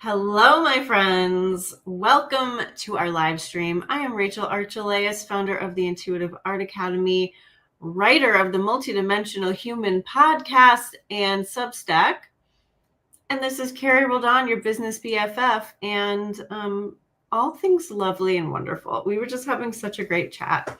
Hello, my friends. Welcome to our live stream. I am Rachel Archelaus, founder of the Intuitive Art Academy, writer of the Multidimensional Human podcast and Substack. And this is Carrie Roldan, your business BFF, and all things lovely and wonderful. We were just having such a great chat.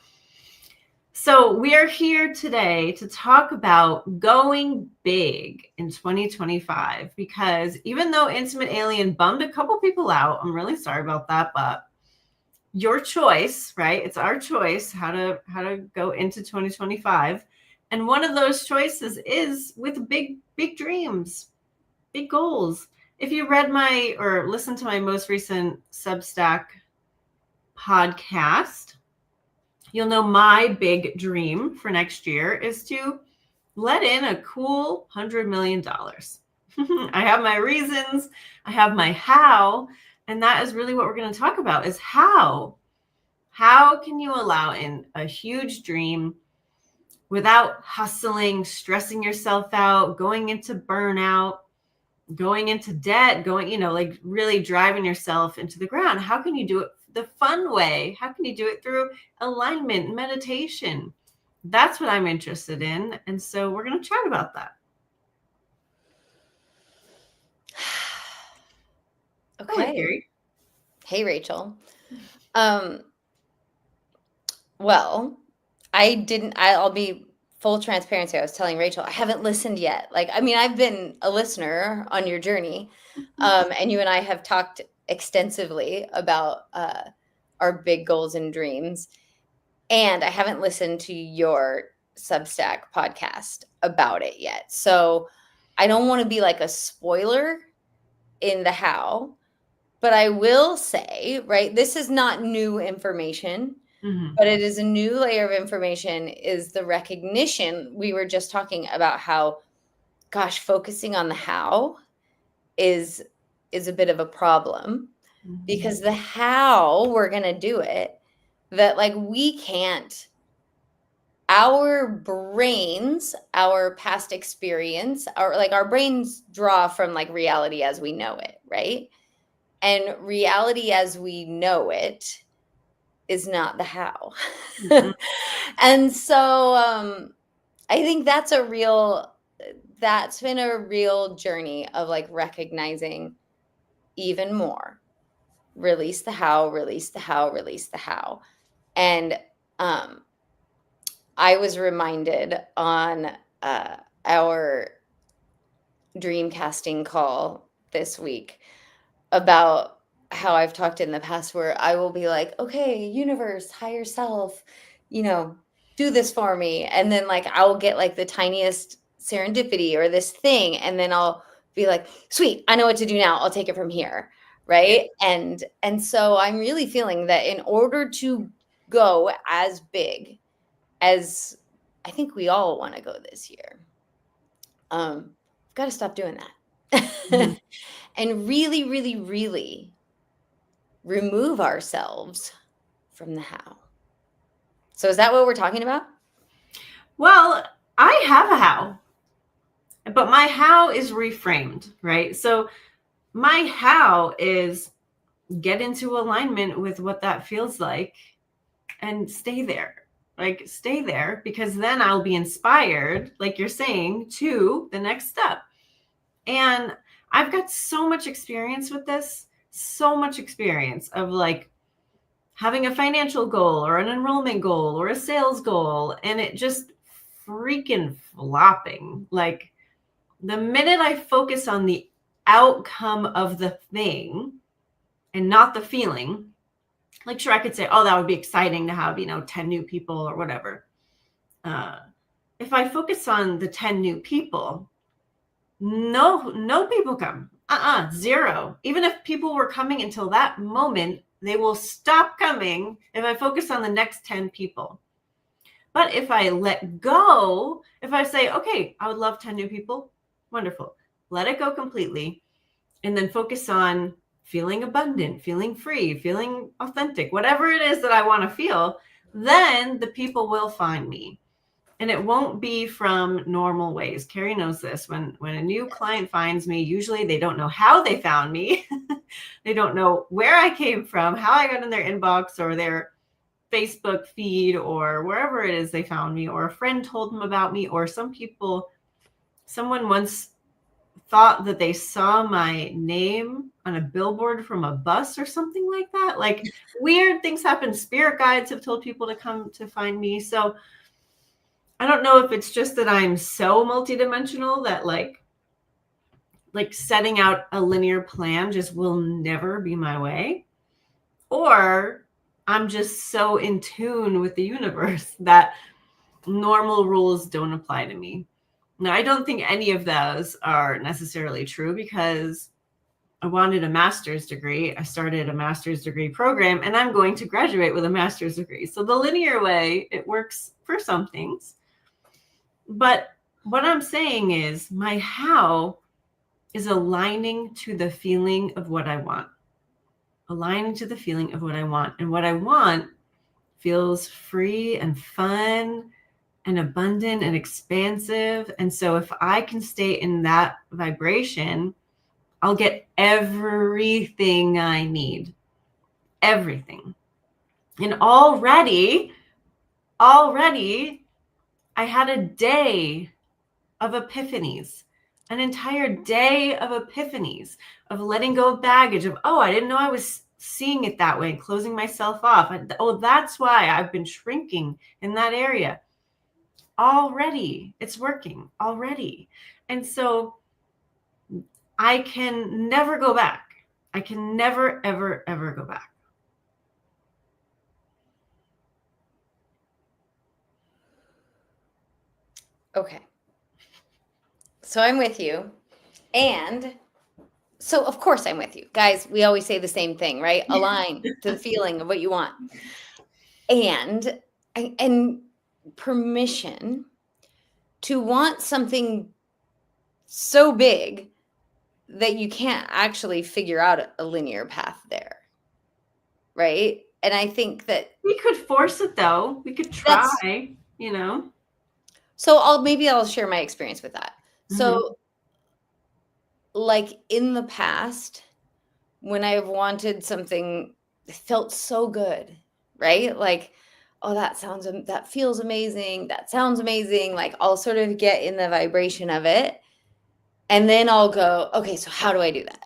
So we are here today to talk about going big in 2025, because even though Intimate Alien bummed a couple people out, I'm really sorry about that, but your choice, right? It's our choice how to go into 2025. And one of those choices is with big dreams, big goals. If you read or listened to my most recent Substack podcast, you'll know my big dream for next year is to let in a cool $100 million. I have my reasons, I have my how, and that is really what we're going to talk about is how. How can you allow in a huge dream without hustling, stressing yourself out, going into burnout, going into debt, like really driving yourself into the ground? How can you do it the fun way? How can you do it through alignment, meditation? That's what I'm interested in. And so we're going to chat about that. Okay. Hello, Carrie. Hey, Rachel. Well, I'll be full transparency. I was telling Rachel, I haven't listened yet. I've been a listener on your journey. And you and I have talked extensively about our big goals and dreams. And I haven't listened to your Substack podcast about it yet. So I don't want to be like a spoiler in the how, but I will say, right, this is not new information, but it is a new layer of information, is the recognition. We were just talking about how, gosh, focusing on the how is a bit of a problem, because the how we're going to do it, that we can't, our brains, our past experience, our brains draw from reality as we know it, right? And reality as we know it is not the how. And so I think that's been a real journey of recognizing even more. Release the how, release the how, release the how. And I was reminded on our dream casting call this week about how I've talked in the past where I will be like, okay, universe, higher self, do this for me. And then I'll get the tiniest serendipity or this thing. And then I'll be like, sweet, I know what to do now. I'll take it from here. Right. And so I'm really feeling that in order to go as big as I think we all want to go this year, we've got to stop doing that. And really, really, really remove ourselves from the how. So is that what we're talking about? Well, I have a how, but my how is reframed, right? So my how is get into alignment with what that feels like and stay there. Stay there, because then I'll be inspired, like you're saying, to the next step. And I've got so much experience with this, so much experience of having a financial goal or an enrollment goal or a sales goal, and it just freaking flopping. The minute I focus on the outcome of the thing and not the feeling, sure, I could say, oh, that would be exciting to have, 10 new people or whatever. If I focus on the 10 new people, no people come. Zero. Even if people were coming until that moment, they will stop coming if I focus on the next 10 people. But if I let go, if I say, okay, I would love 10 new people, wonderful. Let it go completely. And then focus on feeling abundant, feeling free, feeling authentic, whatever it is that I want to feel, then the people will find me. And it won't be from normal ways. Carrie knows this. When a new client finds me, usually they don't know how they found me. They don't know where I came from, how I got in their inbox or their Facebook feed or wherever it is they found me, or a friend told them about me, or someone once thought that they saw my name on a billboard from a bus or something like that. Like weird things happen. Spirit guides have told people to come to find me. So I don't know if it's just that I'm so multidimensional that like setting out a linear plan just will never be my way, or I'm just so in tune with the universe that normal rules don't apply to me. Now, I don't think any of those are necessarily true, because I wanted a master's degree. I started a master's degree program, and I'm going to graduate with a master's degree. So the linear way, it works for some things. But what I'm saying is my how is aligning to the feeling of what I want. Aligning to the feeling of what I want. And what I want feels free and fun and abundant and expansive. And so if I can stay in that vibration, I'll get everything I need. Everything. And already, I had a day of epiphanies, an entire day of epiphanies, of letting go of baggage, of, oh, I didn't know I was seeing it that way, and closing myself off. Oh, that's why I've been shrinking in that area. Already, it's working already. And so I can never go back. I can never, ever, ever go back. Okay. So I'm with you. And so of course I'm with you. Guys, we always say the same thing, right? Align to the feeling of what you want. And permission to want something so big that you can't actually figure out a linear path there. Right? And I think that we could force it, though. We could try, you know. So I'll share my experience with that. So like in the past, when I've wanted something that felt so good, right? Like, oh, that feels amazing. That sounds amazing. Like I'll sort of get in the vibration of it. And then I'll go, okay, so how do I do that?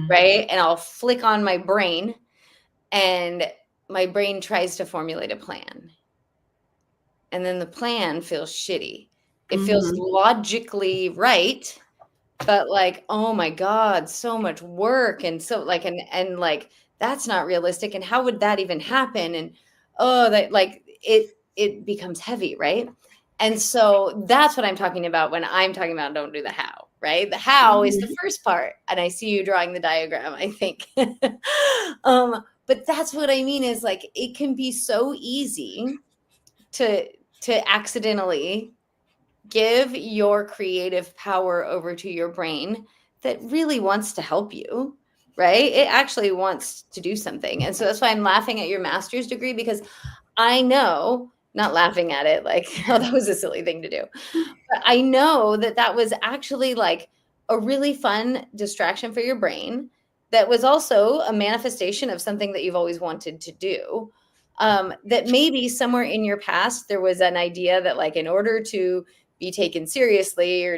Right? And I'll flick on my brain, and my brain tries to formulate a plan. And then the plan feels shitty. It feels logically right, but like, oh my God, so much work. And so like, and like, that's not realistic. And how would that even happen? And that like, it becomes heavy. Right. And so that's what I'm talking about when I'm talking about don't do the how, right? The how is the first part. And I see you drawing the diagram, I think. But that's what I mean is like, it can be so easy to accidentally give your creative power over to your brain that really wants to help you, right? It actually wants to do something. And so that's why I'm laughing at your master's degree, because I know, not laughing at it like, oh, that was a silly thing to do. But I know that was actually like a really fun distraction for your brain that was also a manifestation of something that you've always wanted to do. That maybe somewhere in your past, there was an idea that like, in order to be taken seriously or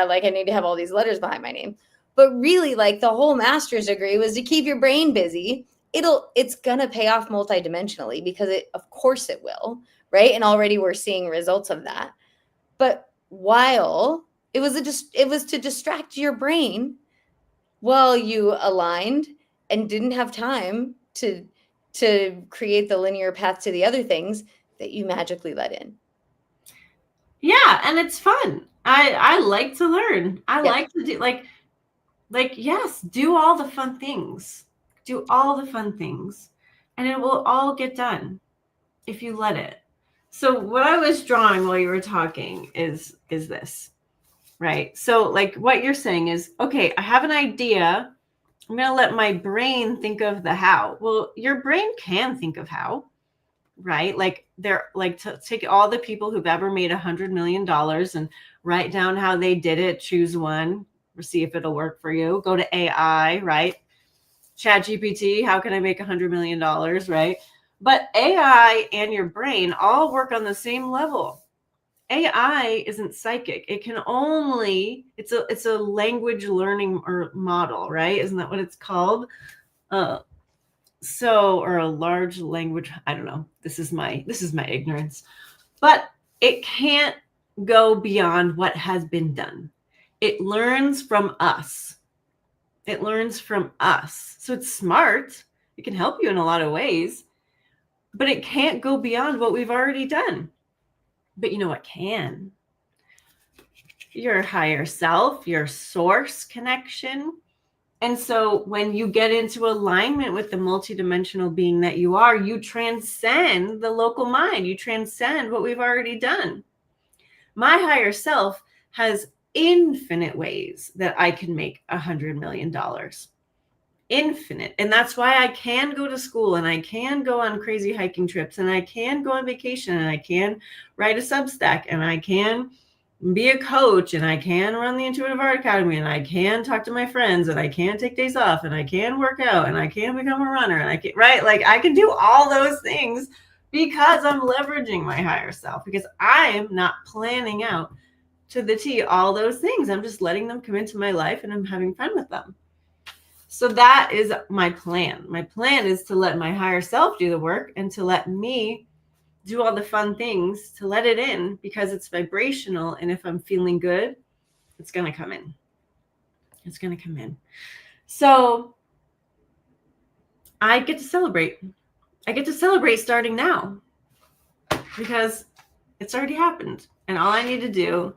like I need to have all these letters behind my name. But really like the whole master's degree was to keep your brain busy. It's going to pay off multidimensionally, because of course it will. Right. And already we're seeing results of that. But while it was to distract your brain while you aligned and didn't have time to create the linear path to the other things that you magically let in. Yeah, and it's fun. I like to learn. I like to do like yes, do all the fun things. Do all the fun things. And it will all get done if you let it. So what I was drawing while you were talking is this, right? So like what you're saying is, okay, I have an idea. I'm going to let my brain think of the how. Well, your brain can think of how, right? Like they're like, take all the people who've ever made $100 million and write down how they did it, choose one, or see if it'll work for you. Go to AI, right? ChatGPT, how can I make $100 million, right? But AI and your brain all work on the same level. AI isn't psychic. It can only, it's a language learning or model, right? Isn't that what it's called? Or a large language, I don't know. This is my ignorance. But it can't go beyond what has been done. It learns from us. It learns from us. So it's smart. It can help you in a lot of ways, but it can't go beyond what we've already done. But you know what can? Your higher self, your source connection. And so when you get into alignment with the multidimensional being that you are, you transcend the local mind. You transcend what we've already done. My higher self has infinite ways that I can make $100 million. Infinite. And that's why I can go to school, and I can go on crazy hiking trips, and I can go on vacation, and I can write a Substack, and I can be a coach, and I can run the Intuitive Art Academy, and I can talk to my friends, and I can take days off, and I can work out, and I can become a runner, and I can, right? Like I can do all those things because I'm leveraging my higher self, because I am not planning out to the T all those things. I'm just letting them come into my life, and I'm having fun with them. So that is my plan. My plan is to let my higher self do the work, and to let me do all the fun things, to let it in, because it's vibrational. And if I'm feeling good, it's going to come in. It's going to come in. So I get to celebrate. I get to celebrate starting now, because it's already happened. And all I need to do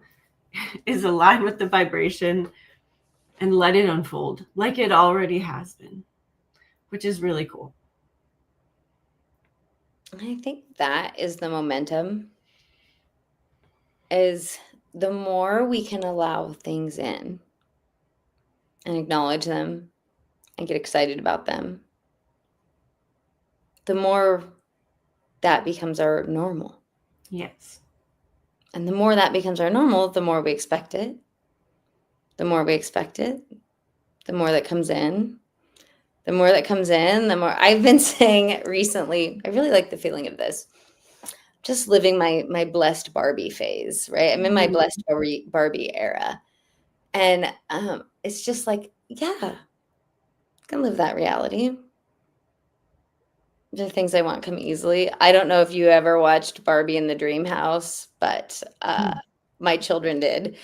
is align with the vibration and let it unfold like it already has been, which is really cool. I think that is the momentum, is the more we can allow things in and acknowledge them and get excited about them, the more that becomes our normal. Yes. And the more that becomes our normal, the more we expect it. The more we expect it, the more that comes in. The more that comes in, the more I've been saying recently, I really like the feeling of this. Just living my blessed Barbie phase, right? I'm in my blessed Barbie era. And it's just like, yeah, I can live that reality. The things I want come easily. I don't know if you ever watched Barbie in the Dream House, but my children did.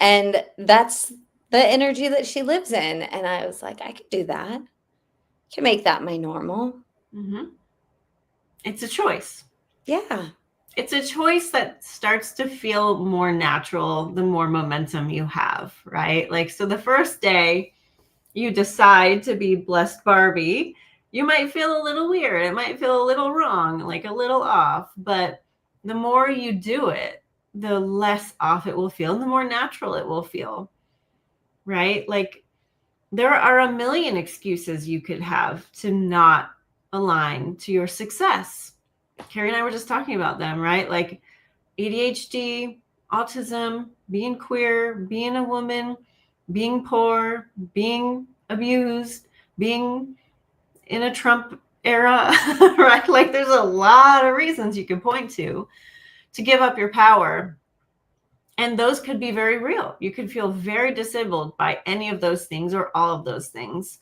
And that's the energy that she lives in. And I was like, I could do that. I can make that my normal. Mm-hmm. It's a choice. Yeah. It's a choice that starts to feel more natural the more momentum you have, right? Like, so the first day you decide to be blessed Barbie, you might feel a little weird. It might feel a little wrong, like a little off. But the more you do it, the less off it will feel, and the more natural it will feel, right? Like, there are a million excuses you could have to not align to your success. Carrie and I were just talking about them, right? Like ADHD, autism, being queer, being a woman, being poor, being abused, being in a Trump era, right? Like there's a lot of reasons you can point to give up your power. And those could be very real. You could feel very disabled by any of those things or all of those things.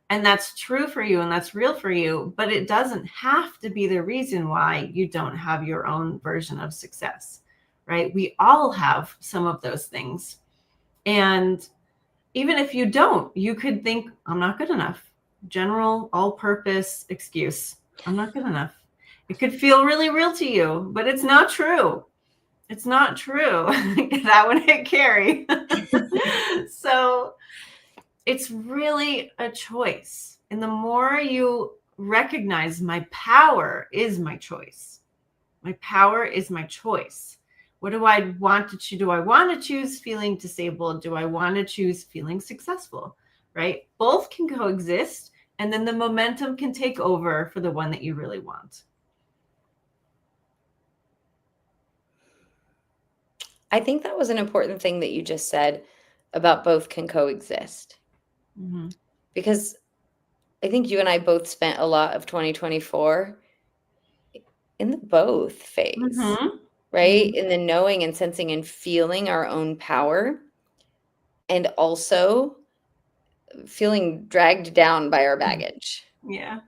And that's true for you, and that's real for you, but it doesn't have to be the reason why you don't have your own version of success, right? We all have some of those things. And even if you don't, you could think, I'm not good enough. General all-purpose excuse. I'm not good enough. It could feel really real to you, but it's not true. It's not true. That would hit Carrie. So it's really a choice. And the more you recognize my power is my choice. My power is my choice. What do I want to choose? Do I want to choose feeling disabled? Do I want to choose feeling successful? Right? Both can coexist. And then the momentum can take over for the one that you really want. I think that was an important thing that you just said about both can coexist. Mm-hmm. Because I think you and I both spent a lot of 2024 in the both phase, right? In the knowing and sensing and feeling our own power, and also feeling dragged down by our baggage. Yeah.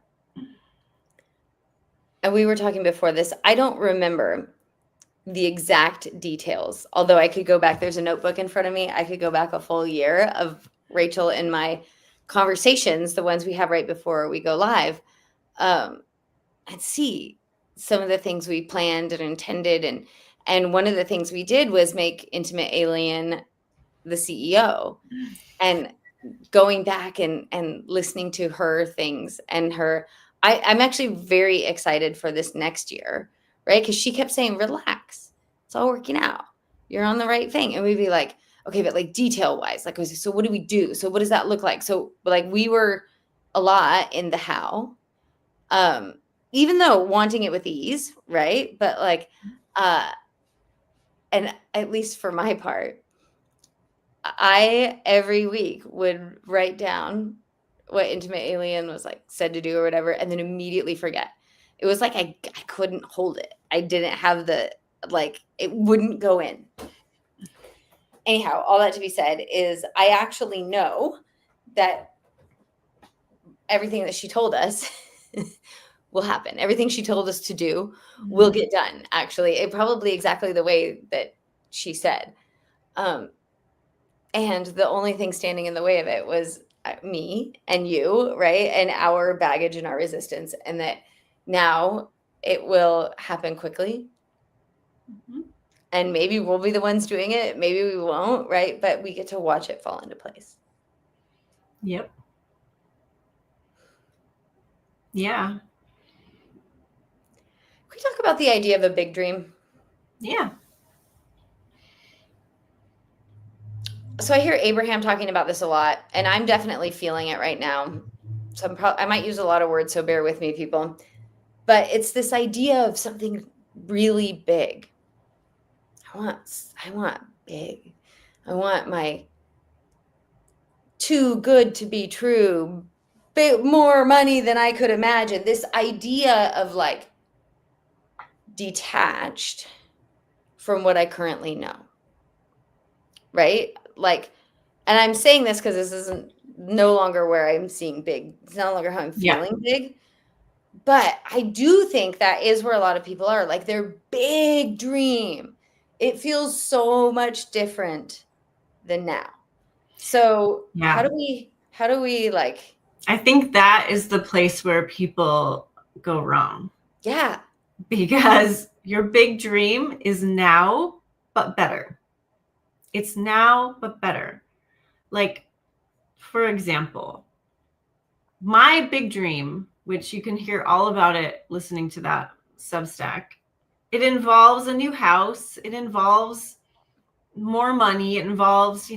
And we were talking before this. I don't remember the exact details, although I could go back. There's a notebook in front of me. I could go back a full year of Rachel and my conversations, the ones we have right before we go live, and see some of the things we planned and intended. And one of the things we did was make Intimate Alien the CEO, and going back and listening to her things and her, I'm actually very excited for this next year, right? Because she kept saying, relax, it's all working out, you're on the right thing. And we'd be like, okay, but like detail wise, like, so what do we do? So what does that look like? So like we were a lot in the how, even though wanting it with ease, right? But like, and at least for my part, I every week would write down what Intimate Alien was like said to do or whatever, and then immediately forget. It was like I couldn't hold it. I didn't have the, like, it wouldn't go in. Anyhow, all that to be said is I actually know that everything that she told us will happen. Everything she told us to do will get done. Actually, it probably exactly the way that she said. And the only thing standing in the way of it was me and you, right? And our baggage and our resistance. And that now it will happen quickly. And maybe we'll be the ones doing it. Maybe we won't, right? But we get to watch it fall into place. Yep. Yeah. Can we talk about the idea of a big dream? Yeah. So I hear Abraham talking about this a lot, and I'm definitely feeling it right now. So I might use a lot of words, so bear with me, people. But it's this idea of something really big. I want big. I want my too good to be true, more money than I could imagine. This idea of like detached from what I currently know, right? Like, and I'm saying this because this isn't no longer where I'm seeing big. It's no longer how I'm feeling big. But I do think that is where a lot of people are, like their big dream. It feels so much different than now. So how do we like? I think that is the place where people go wrong. Yeah. Because your big dream is now, but better. It's now, but better. Like, for example, my big dream, which you can hear all about it listening to that Substack, it involves a new house. It involves more money. It involves,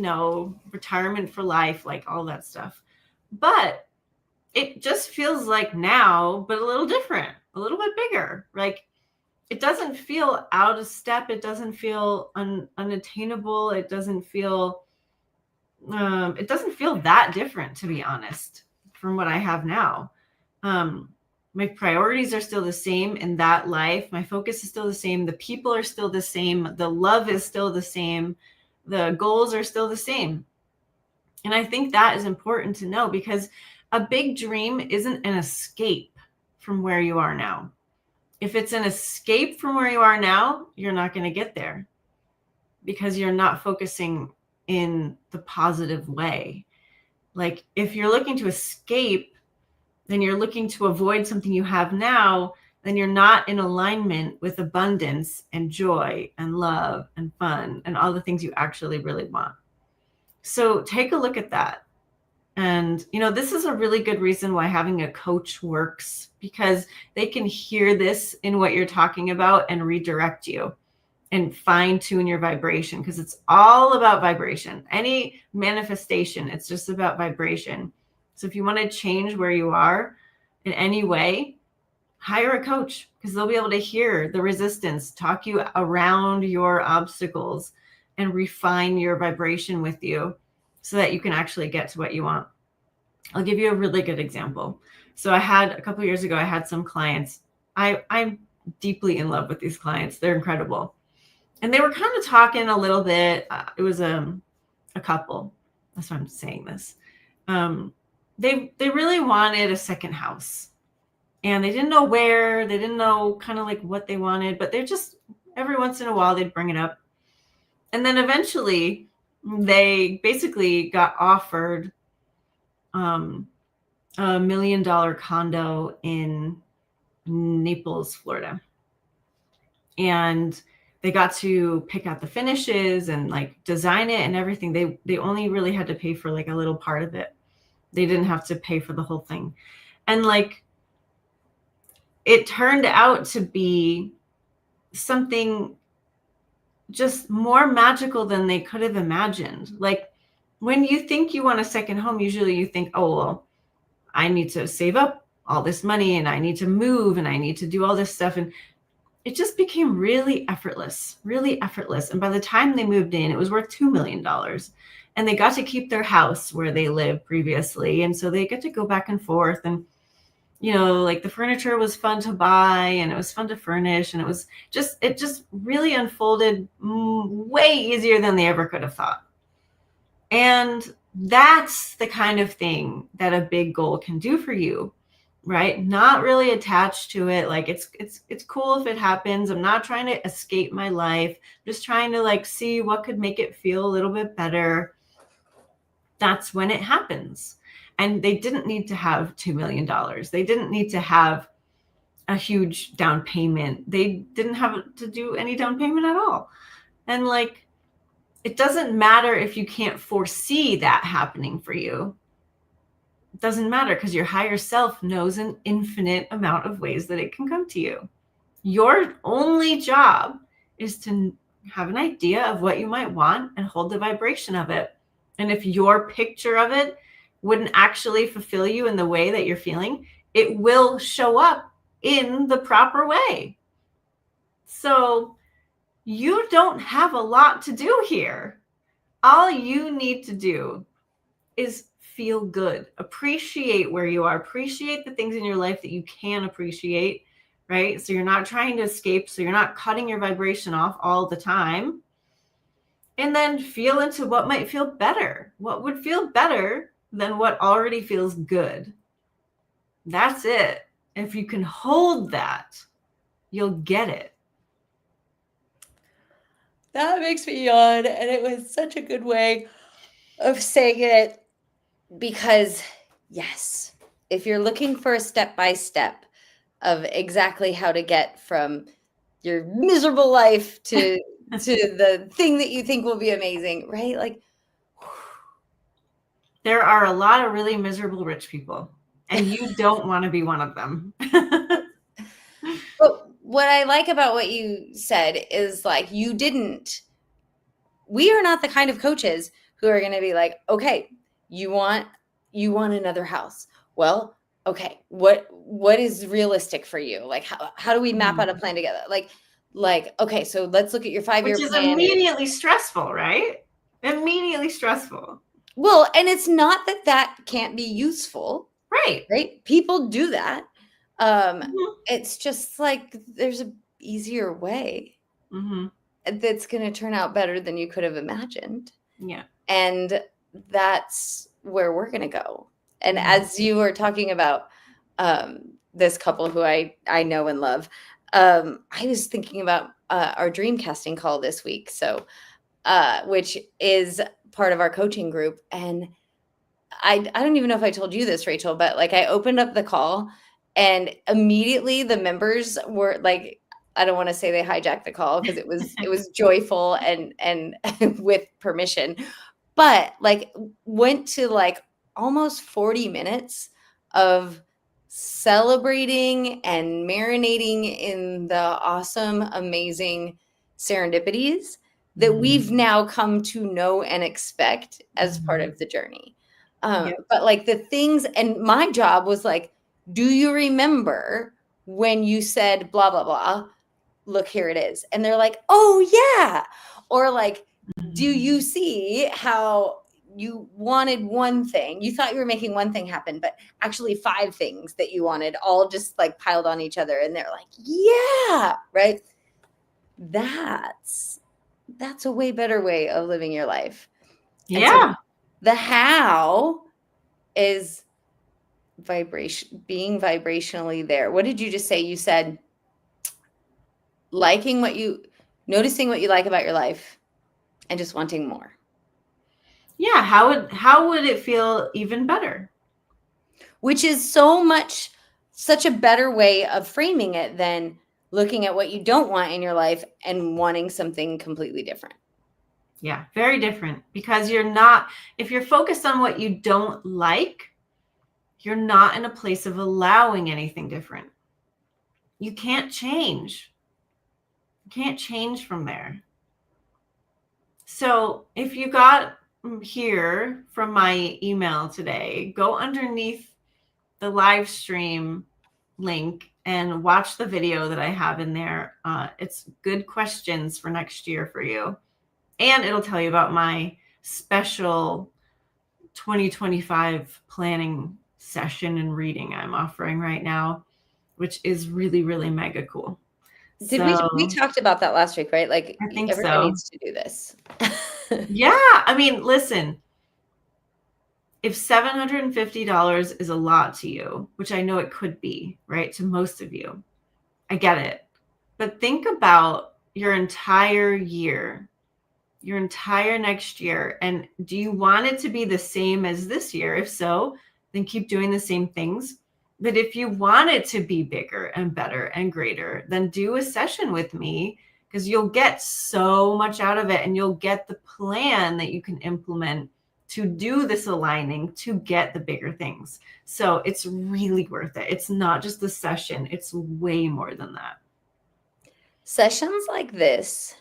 retirement for life, like all that stuff. But it just feels like now, but a little different, a little bit bigger. Like, it doesn't feel out of step. It doesn't feel unattainable. It doesn't feel that different, to be honest, from what I have now. My priorities are still the same in that life. My focus is still the same. The people are still the same. The love is still the same. The goals are still the same. And I think that is important to know, because a big dream isn't an escape from where you are now. If it's an escape from where you are now, you're not going to get there, because you're not focusing in the positive way. Like, if you're looking to escape, then you're looking to avoid something you have now, then you're not in alignment with abundance and joy and love and fun and all the things you actually really want. So take a look at that. And, this is a really good reason why having a coach works, because they can hear this in what you're talking about and redirect you and fine tune your vibration, because it's all about vibration. Any manifestation, it's just about vibration. So if you want to change where you are in any way, hire a coach, because they'll be able to hear the resistance, talk you around your obstacles, and refine your vibration with you so that you can actually get to what you want. I'll give you a really good example. So a couple of years ago, I had some clients. I'm deeply in love with these clients. They're incredible. And they were kind of talking a little bit. It was a couple. That's why I'm saying this. They really wanted a second house. And they didn't know where. They didn't know kind of like what they wanted. But they're just, every once in a while, they'd bring it up. And then eventually, they basically got offered $1 million condo in Naples, Florida. And they got to pick out the finishes and like design it and everything. They only really had to pay for like a little part of it. They didn't have to pay for the whole thing. And like, it turned out to be something just more magical than they could have imagined. Like, when you think you want a second home, usually you think, oh, well, I need to save up all this money and I need to move and I need to do all this stuff. And it just became really effortless, really effortless. And by the time they moved in, it was worth $2 million. And they got to keep their house where they lived previously. And so they get to go back and forth. And, you know, like the furniture was fun to buy and it was fun to furnish. And it just really unfolded way easier than they ever could have thought. And that's the kind of thing that a big goal can do for you, right? Not really attached to it. Like it's cool if it happens. I'm not trying to escape my life. I'm just trying to like see what could make it feel a little bit better. That's when it happens. And they didn't need to have $2 million. They didn't need to have a huge down payment. They didn't have to do any down payment at all. And like, it doesn't matter if you can't foresee that happening for you. It doesn't matter because your higher self knows an infinite amount of ways that it can come to you. Your only job is to have an idea of what you might want and hold the vibration of it. And if your picture of it wouldn't actually fulfill you in the way that you're feeling, it will show up in the proper way. So you don't have a lot to do here. All you need to do is feel good, appreciate where you are, appreciate the things in your life that you can appreciate, right? So you're not trying to escape. So you're not cutting your vibration off all the time. And then feel into what might feel better. What would feel better than what already feels good? That's it. If you can hold that, you'll get it. That makes me yawn. And it was such a good way of saying it because, yes, if you're looking for a step-by-step of exactly how to get from your miserable life to the thing that you think will be amazing, right? Like, there are a lot of really miserable rich people, and you don't want to be one of them. But what I like about what you said is like, we are not the kind of coaches who are going to be like, okay, you want another house. Well, okay, what is realistic for you? Like, how do we map out a plan together? Like, okay, so let's look at your 5-year plan. Which is immediately stressful, right? Immediately stressful. Well, and it's not that can't be useful. Right. Right? People do that. It's just like there's an easier way that's going to turn out better than you could have imagined. Yeah. And that's where we're going to go. And as you were talking about this couple who I know and love, I was thinking about our dream casting call this week. So, which is part of our coaching group. And I don't even know if I told you this, Rachel, but like I opened up the call and immediately the members were like, I don't want to say they hijacked the call because it was joyful and with permission, but like went to like almost 40 minutes of celebrating and marinating in the awesome, amazing serendipities that we've now come to know and expect as part of the journey. But like the things, and my job was like, do you remember when you said blah, blah, blah? Look, here it is. And they're like, oh yeah. Or like, do you see how you wanted one thing. You thought you were making one thing happen, but actually 5 things that you wanted all just like piled on each other. And they're like, yeah, right. That's a way better way of living your life. And Yeah. so the how is being vibrationally there. What did you just say? You said noticing what you like about your life and just wanting more. Yeah. How would it feel even better? Which is such a better way of framing it than looking at what you don't want in your life and wanting something completely different. Yeah, very different, because if you're focused on what you don't like, you're not in a place of allowing anything different. You can't change. You can't change from there. So if you got here from my email today, go underneath the live stream link and watch the video that I have in there. It's good questions for next year for you. And it'll tell you about my special 2025 planning session and reading I'm offering right now, which is really, really mega cool. We talked about that last week, right? Like, I think everyone so. needs to do this. Yeah. I mean, listen, if $750 is a lot to you, which I know it could be, right? To most of you, I get it. But think about your entire year, your entire next year. And do you want it to be the same as this year? If so, then keep doing the same things. But if you want it to be bigger and better and greater, then do a session with me, because you'll get so much out of it, and you'll get the plan that you can implement to do this aligning to get the bigger things. So it's really worth it. It's not just the session. It's way more than that. Sessions like this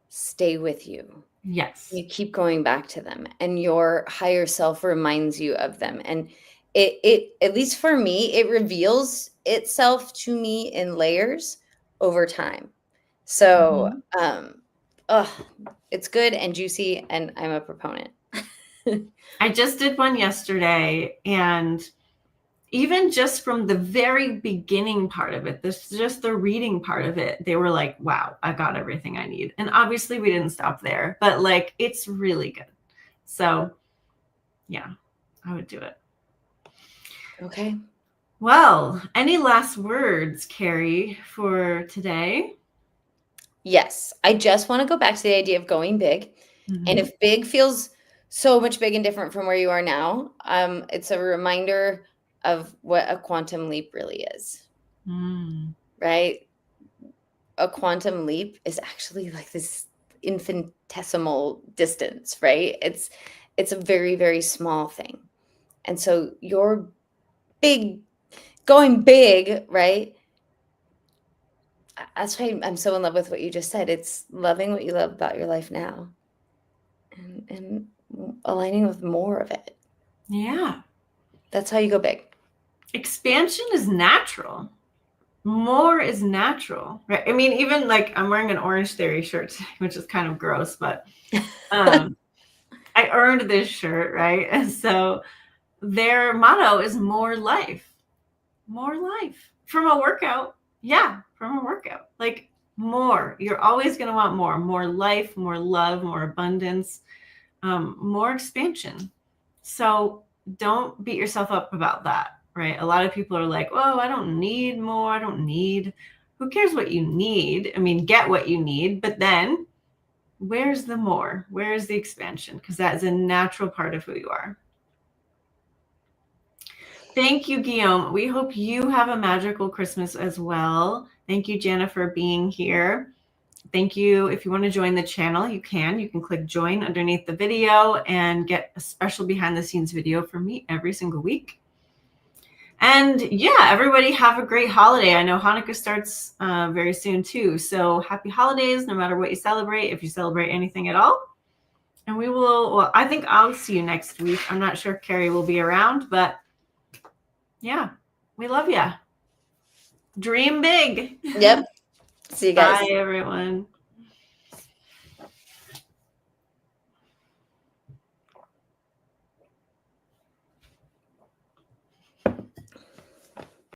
stay with you. Yes. You keep going back to them, and your higher self reminds you of them. And it at least for me, it reveals itself to me in layers over time. So it's good and juicy, and I'm a proponent. I just did one yesterday, and even just from the very beginning part of it, just the reading part of it, they were like, wow, I got everything I need. And obviously we didn't stop there, but like, it's really good. So yeah, I would do it. Okay. Well, any last words, Carrie, for today? Yes. I just want to go back to the idea of going big. Mm-hmm. And if big feels so much big and different from where you are now, it's a reminder of what a quantum leap really is. Right? A quantum leap is actually like this infinitesimal distance, right? It's a very, very small thing. And so you're going big, right? That's why I'm so in love with what you just said. It's loving what you love about your life now and aligning with more of it. Yeah. That's how you go big. Expansion is natural. More is natural, right? I mean, even like I'm wearing an Orange Theory shirt today, which is kind of gross, but I earned this shirt, right? And so their motto is more life from a workout. Yeah, from a workout, like more. You're always going to want more life, more love, more abundance, more expansion. So don't beat yourself up about that, right? A lot of people are like, oh, I don't need more. I don't need. Who cares what you need? I mean, get what you need, but then where's the more? Where's the expansion? Because that is a natural part of who you are. Thank you, Guillaume. We hope you have a magical Christmas as well. Thank you, Jana, for being here. Thank you. If you want to join the channel, you can. You can click join underneath the video and get a special behind the scenes video from me every single week. And yeah, everybody have a great holiday. I know Hanukkah starts very soon too. So happy holidays, no matter what you celebrate, if you celebrate anything at all. And I think I'll see you next week. I'm not sure if Carrie will be around, but yeah, we love ya. Dream big. Yep. See you guys. Bye, everyone.